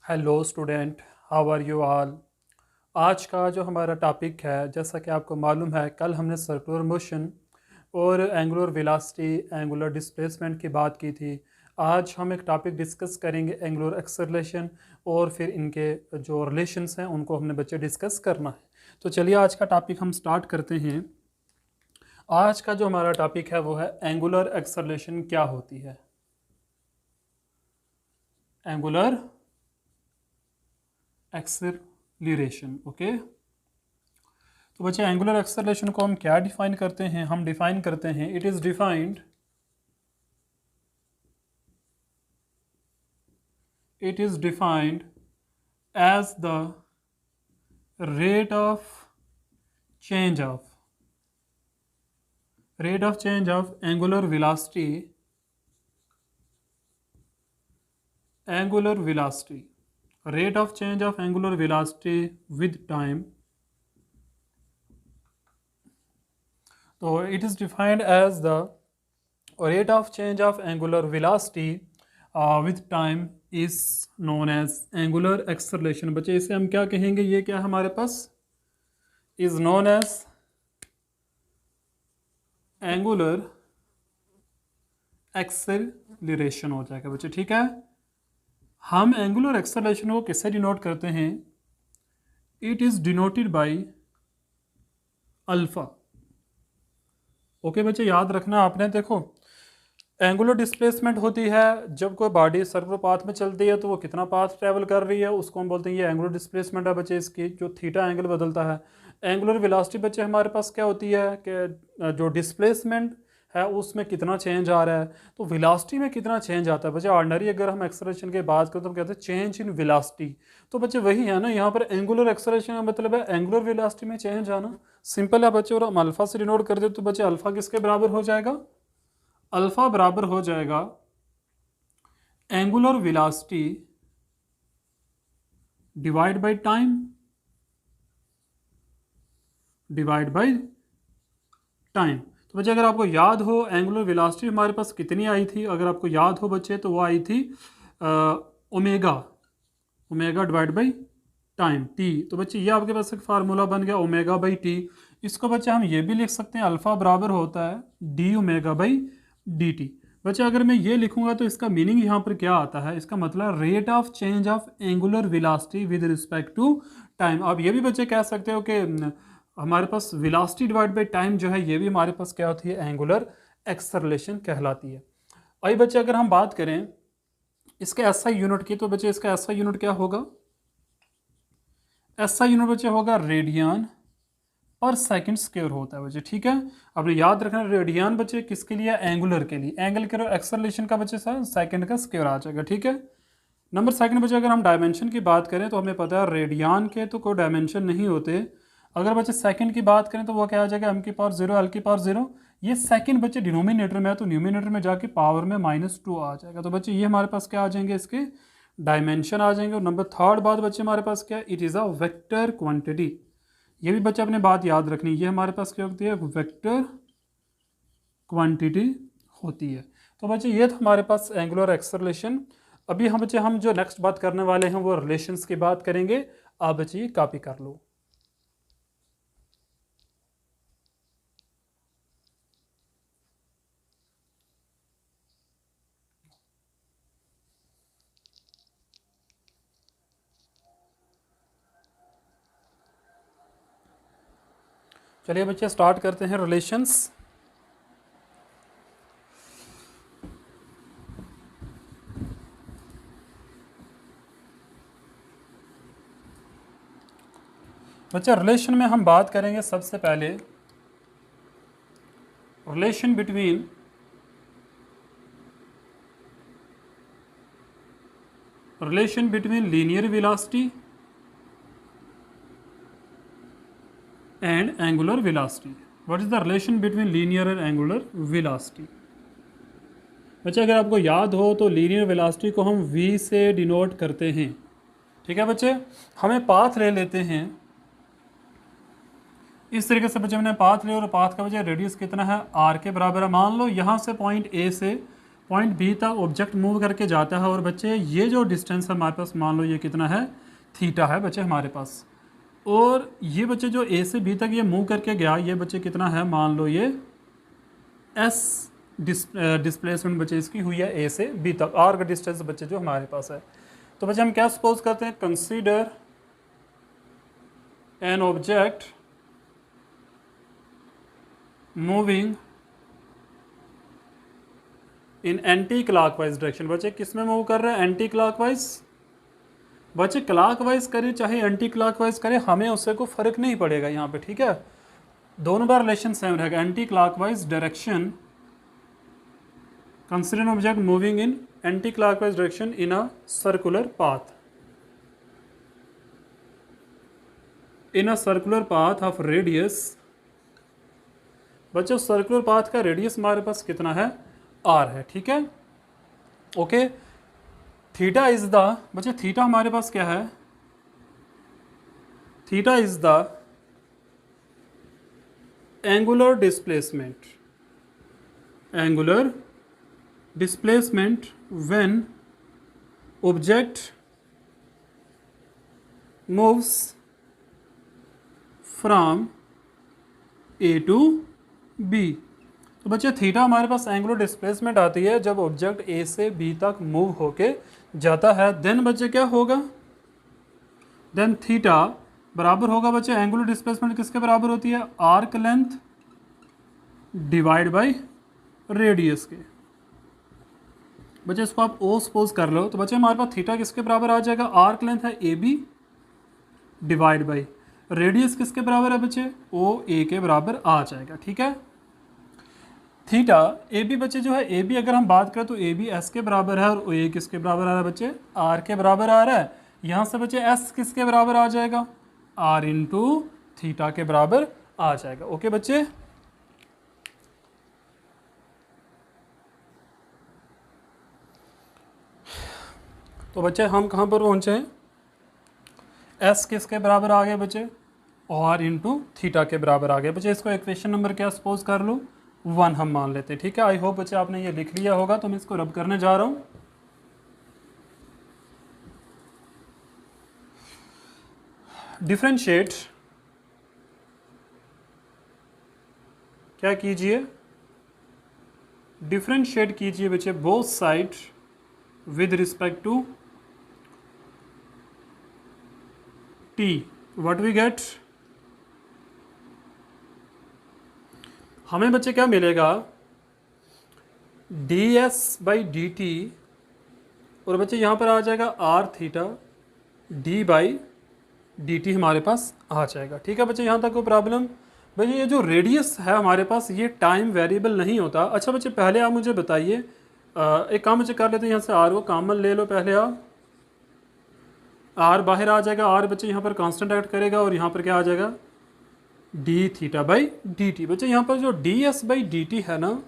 Hello student, how are you all. आज का जो हमारा टॉपिक है, जैसा कि आपको मालूम है, कल हमने सर्कुलर मोशन और एंगुलर वेलोसिटी, एंगुलर डिस्प्लेसमेंट की बात की थी। आज हम एक टॉपिक डिस्कस करेंगे एंगुलर एक्सेलरेशन, और फिर इनके जो रिलेशंस हैं उनको हमने बच्चे डिस्कस करना है। तो चलिए आज का टॉपिक हम स्टार्ट करते हैं। आज का जो हमारा टॉपिक है वो है एंगुलर एक्सेलरेशन क्या होती है। Angular acceleration, okay. तो बच्चे एंगुलर एक्सेलरेशन को हम क्या डिफाइन करते हैं? हम डिफाइन करते हैं, it is defined as the rate of change of angular velocity rate of change of angular velocity with time. So it is defined as the rate of change of angular velocity with time is known as angular acceleration. बच्चे इसे हम क्या कहेंगे? ये क्या हमारे पास is known as angular acceleration हो जाएगा बच्चे, ठीक है। हम एंगुलर एक्सेलरेशन को किससे डिनोट करते हैं? It is denoted by alpha. Okay बच्चे, याद रखना आपने। देखो, एंगुलर डिस्प्लेसमेंट होती है जब कोई बॉडी सर्कुलर पाथ में चलती है तो वो कितना पाथ ट्रेवल कर रही है, उसको हम बोलते हैं ये एंगुलर डिस्प्लेसमेंट है बच्चे। इसकी जो थीटा एंगल बदलता है। एंगुलर वेलोसिटी बच्चे हमारे पास क्या होती है कि जो डिस्प्लेसमेंट है उसमें कितना चेंज आ रहा है, तो वेलोसिटी में कितना चेंज आता है बच्चे। ऑर्डिनरी अगर हम एक्सेलरेशन की बात करें तो हम कहते हैं चेंज इन वेलोसिटी। तो बच्चे वही है ना, यहाँ पर एंगुलर एक्सेलरेशन का मतलब है एंगुलर वेलोसिटी में चेंज आना। सिंपल है बच्चे, और हम अल्फा से डिनोट कर दे तो बच्चे अल्फा किसके बराबर हो जाएगा? अल्फा बराबर हो जाएगा angular velocity divide by time, तो बच्चे अगर आपको याद हो एंगुलर वेलोसिटी हमारे पास कितनी आई थी, अगर आपको याद हो बच्चे, तो वो आई थी omega divide by time T. तो बच्चे ये आपके पास एक फार्मूला बन गया ओमेगा बाई टी। इसको बच्चे हम ये भी लिख सकते हैं, अल्फा बराबर होता है D omega by D T. बच्चे अगर मैं ये लिखूंगा तो इसका मीनिंग यहाँ पर क्या आता है? इसका मतलब rate of change of angular velocity with respect to time. आप ये भी बच्चे कह सकते हो कि हमारे पास वेलोसिटी डिवाइड बाई टाइम जो है ये भी हमारे पास क्या होती है? एंगुलर एक्सेलरेशन कहलाती है। आइए बच्चे अगर हम बात करें इसके एसआई यूनिट की, तो बच्चे इसका एसआई यूनिट क्या होगा? एसआई यूनिट बच्चे होगा रेडियन पर सेकंड स्क्वायर होता है बच्चे, ठीक है। आपने याद रखना रेडियन बच्चे किसके लिए? एंगुलर के लिए। एंगल के एक्सेलरेशन का बच्चे सेकंड का स्क्वायर आ जाएगा, ठीक है। नंबर सेकंड बच्चे अगर हम डायमेंशन की बात करें तो हमें पता है रेडियन के तो कोई डायमेंशन नहीं होते। अगर बच्चे सेकंड की बात करें तो वो क्या आ जाएगा? m की पावर 0 l की पावर 0। ये सेकंड बच्चे डिनोमिनेटर में है तो न्यूमिनेटर में जाके पावर में -2 आ जाएगा। तो बच्चे ये हमारे पास क्या आ जाएंगे? इसके डायमेंशन आ जाएंगे। और नंबर थर्ड बात बच्चे हमारे पास क्या है? It is a vector quantity. ये भी बच्चे अपने बात याद रखनी, ये हमारे पास क्या होती है? वेक्टर क्वांटिटी होती है। तो बच्चे ये था हमारे पास एंगुलर एक्सेलरेशन। अभी हम बच्चे जो नेक्स्ट बात करने वाले हैं वो रिलेशंस की बात करेंगे। आप बच्चे ये कॉपी कर लो। चलिए बच्चे स्टार्ट करते हैं रिलेशंस। बच्चे रिलेशन में हम बात करेंगे सबसे पहले relation between linear velocity and angular velocity. What is the relation between linear and angular velocity? बच्चे अगर आपको याद हो तो लीनियर वेलोसिटी को हम v से डिनोट करते हैं, ठीक है बच्चे। हमें पाथ ले लेते हैं इस तरीके से बच्चे, हमने पाथ लिया और पाथ का बच्चे रेडियस कितना है? r के बराबर है। मान लो यहाँ से पॉइंट a से पॉइंट बी तक ऑब्जेक्ट मूव करके जाता है और बच्चे ये जो डिस्टेंस है हमारे पास, मान लो ये कितना है, थीटा है बच्चे हमारे पास। और ये बच्चे जो ए से बी तक ये मूव करके गया, ये बच्चे कितना है, मान लो ये एस डिस्प्लेसमेंट बच्चे इसकी हुई है ए से बी तक, आर का डिस्टेंस बच्चे जो हमारे पास है। तो बच्चे हम क्या सपोज करते हैं, consider an object moving in anti clockwise direction. बच्चे किस में मूव कर रहे हैं, एंटी क्लॉकवाइज। बच्चे क्लॉकवाइज करे चाहे एंटी क्लॉकवाइज करे, हमें उससे कोई फर्क नहीं पड़ेगा यहाँ पे, ठीक है, दोनों बार रिलेशन सेम रहेगा। Anti clockwise direction, consider an object moving in anti clockwise direction in a circular path, in a circular path of radius. बच्चों सर्कुलर पाथ का रेडियस हमारे पास कितना है, आर है, ठीक है, ओके। थीटा इज द, बच्चे थीटा हमारे पास क्या है, theta is the angular displacement, angular displacement when object moves from A to B. तो बच्चे थीटा हमारे पास एंगुलर डिस्प्लेसमेंट आती है जब ऑब्जेक्ट ए से बी तक मूव होके जाता है। देन बच्चे क्या होगा, देन थीटा बराबर होगा बच्चे, एंगुलर डिस्प्लेसमेंट किसके बराबर होती है, arc length divide by radius के। बच्चे इसको आप ओ सपोज कर लो, तो बच्चे हमारे पास थीटा किसके बराबर आ जाएगा, आर्क लेंथ है A B divide by radius किसके बराबर है बच्चे, ओ ए के बराबर आ जाएगा, ठीक है। थीटा ए बी बच्चे जो है, ए बी अगर हम बात करें तो ए बी एस के बराबर है और ओ ए किसके बराबर आ रहा है बच्चे, आर के बराबर आ रहा है। यहाँ से बच्चे एस किसके बराबर आ जाएगा, आर इंटू थीटा के बराबर आ जाएगा, ओके बच्चे। तो बच्चे हम कहाँ पर पहुँचे हैं, एस किसके बराबर आ गए बच्चे, आर इंटू थीटा के बराबर आ गए बच्चे। इसको इक्वेशन नंबर क्या सपोज कर लो, 1 हम मान लेते हैं, ठीक है। आई होप बच्चे आपने ये लिख लिया होगा, तो मैं इसको रब करने जा रहा हूँ। डिफरेंशिएट, क्या कीजिए, डिफरेंशिएट कीजिए बच्चे both side with respect to T. What we get, हमें बच्चे क्या मिलेगा, D S by D T, और बच्चे यहाँ पर आ जाएगा R theta D by D T हमारे पास आ जाएगा, ठीक है बच्चे। यहाँ तक कोई प्रॉब्लम। भैया ये जो रेडियस है हमारे पास ये टाइम वेरिएबल नहीं होता। अच्छा बच्चे पहले आप मुझे बताइए, एक काम बच्चे कर लेते हैं, यहाँ से आर को कॉमन ले लो पहले आप, आर बाहर आ जाएगा, आर बच्चे यहाँ पर कांस्टेंट एक्ट करेगा और यहाँ पर क्या आ जाएगा, D theta by D T. बच्चे यहाँ पर जो D S by D T है ना,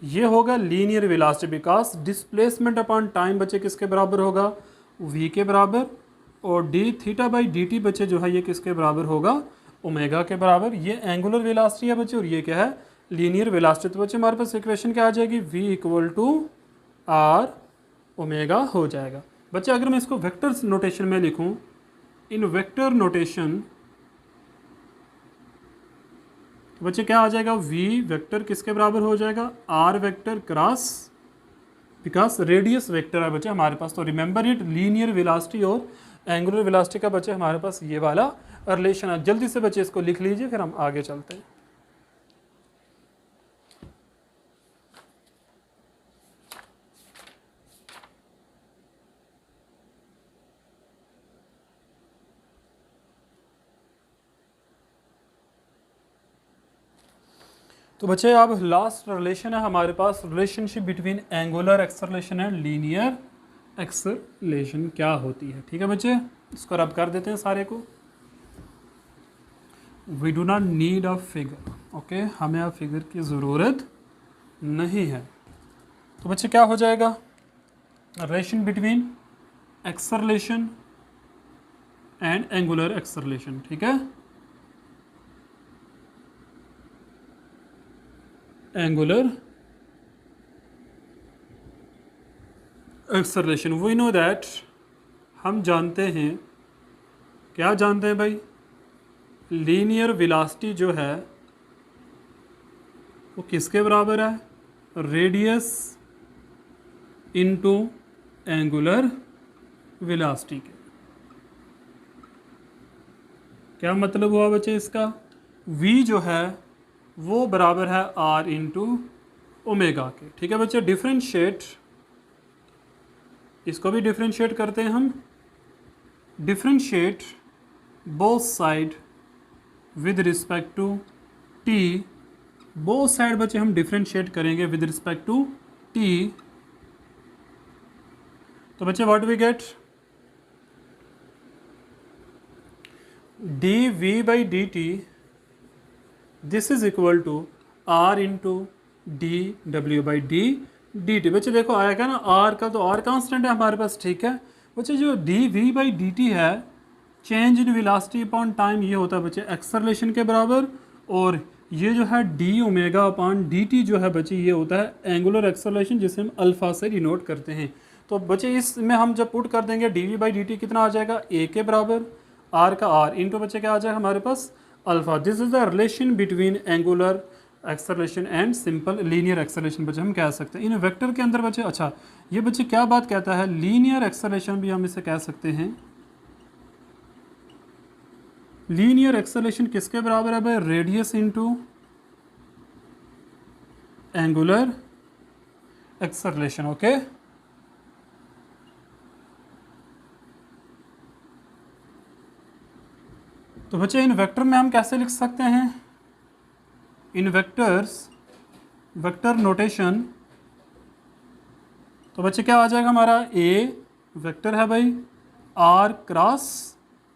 ये होगा linear velocity, because displacement upon time बच्चे किसके बराबर होगा, वी के बराबर, और D theta by D T बच्चे जो है ये किसके बराबर होगा, ओमेगा के बराबर। ये एंगुलर वेलोसिटी है बच्चे और ये क्या है, लीनियर वेलोसिटी। तो बच्चे हमारे पास इक्वेशन क्या आ जाएगी, v equal to R omega हो जाएगा। बच्चे अगर मैं इसको वेक्टर नोटेशन में लिखूं, इन वेक्टर नोटेशन, तो बच्चे क्या आ जाएगा, v वेक्टर किसके बराबर हो जाएगा, r vector cross, because radius vector है बच्चे हमारे पास। तो रिमेंबर इट, लीनियर वेलोसिटी और एंगुलर वेलोसिटी का बच्चे हमारे पास ये वाला रिलेशन है। जल्दी से बच्चे इसको लिख लीजिए, फिर हम आगे चलते हैं। तो बच्चे अब लास्ट रिलेशन है हमारे पास, relationship between angular acceleration and linear acceleration क्या होती है, ठीक है बच्चे। इसको रब कर देते हैं सारे को। We do not need a figure, okay, हमें अब फिगर की ज़रूरत नहीं है। तो बच्चे क्या हो जाएगा, relation between acceleration and angular acceleration, ठीक है, angular acceleration, we know that, हम जानते हैं, क्या जानते हैं भाई, लीनियर वेलोसिटी जो है वो किसके बराबर है, रेडियस इनटू एंगुलर वेलोसिटी के। क्या मतलब हुआ बच्चे इसका, v जो है वो बराबर है r इंटू ओमेगा के। ठीक है बच्चे, डिफरेंशिएट, इसको भी डिफरेंशिएट करते हैं हम, differentiate both side with respect to t, both side बच्चे हम डिफरेंशिएट करेंगे विद रिस्पेक्ट टू t, तो बच्चे what we get, dv by dt this is equal to r into D W by D D T. बच्चे देखो आएगा ना, r का तो r कांस्टेंट है हमारे पास, ठीक है बच्चे, जो D V by D T है, change in velocity upon time, ये होता है बच्चे एक्सेलरेशन के बराबर, और ये जो है D omega upon D T जो है बच्चे, ये होता है एंगुलर एक्सेलरेशन, जिसे हम अल्फा से डिनोट करते हैं। तो बच्चे इसमें हम जब पुट कर देंगे D V by D T कितना आ जाएगा, ए के बराबर, आर का आर इंटू बच्चे क्या आ जाएगा हमारे पास alpha. This is the relation between angular acceleration and simple linear acceleration बच्चे हम कह सकते हैं इन वेक्टर के अंदर बच्चे। अच्छा ये बच्चे क्या बात कहता है, लीनियर एक्सेलरेशन भी हम इसे कह सकते हैं, लीनियर एक्सेलरेशन किसके बराबर है भाई, radius into angular acceleration. Okay, तो बच्चे इन वेक्टर में हम कैसे लिख सकते हैं, इन वेक्टर्स, वेक्टर नोटेशन, तो बच्चे क्या आ जाएगा हमारा, ए वेक्टर है भाई आर क्रॉस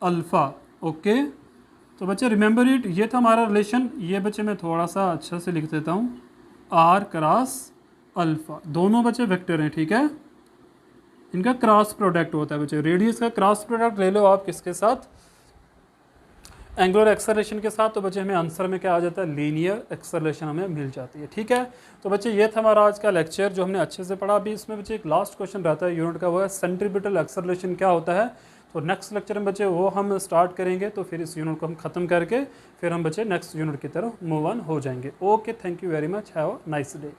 अल्फा। ओके, तो बच्चे रिमेंबर इट, ये था हमारा रिलेशन, ये बच्चे मैं थोड़ा सा अच्छा से लिख देता हूँ, आर क्रॉस अल्फा, दोनों बच्चे वेक्टर हैं, ठीक है, इनका क्रॉस प्रोडक्ट होता है बच्चे, रेडियस का क्रॉस प्रोडक्ट ले लो आप किसके साथ, एंगुलर एक्सेलरेशन के साथ, तो बच्चे हमें आंसर में क्या आ जाता है, लीनियर एक्सेलरेशन हमें मिल जाती है। ठीक है, तो बच्चे ये था हमारा आज का लेक्चर जो हमने अच्छे से पढ़ा। अभी इसमें बच्चे एक लास्ट क्वेश्चन रहता है यूनिट का, वो है सेंट्रीपिटल एक्सेलरेशन क्या होता है, तो नेक्स्ट लेक्चर में बच्चे वो हम स्टार्ट करेंगे, तो फिर इस यूनिट को हम ख़त्म करके फिर हम बच्चे नेक्स्ट यूनिट की तरफ मूव ऑन हो जाएंगे। Okay, thank you very much, have a nice day.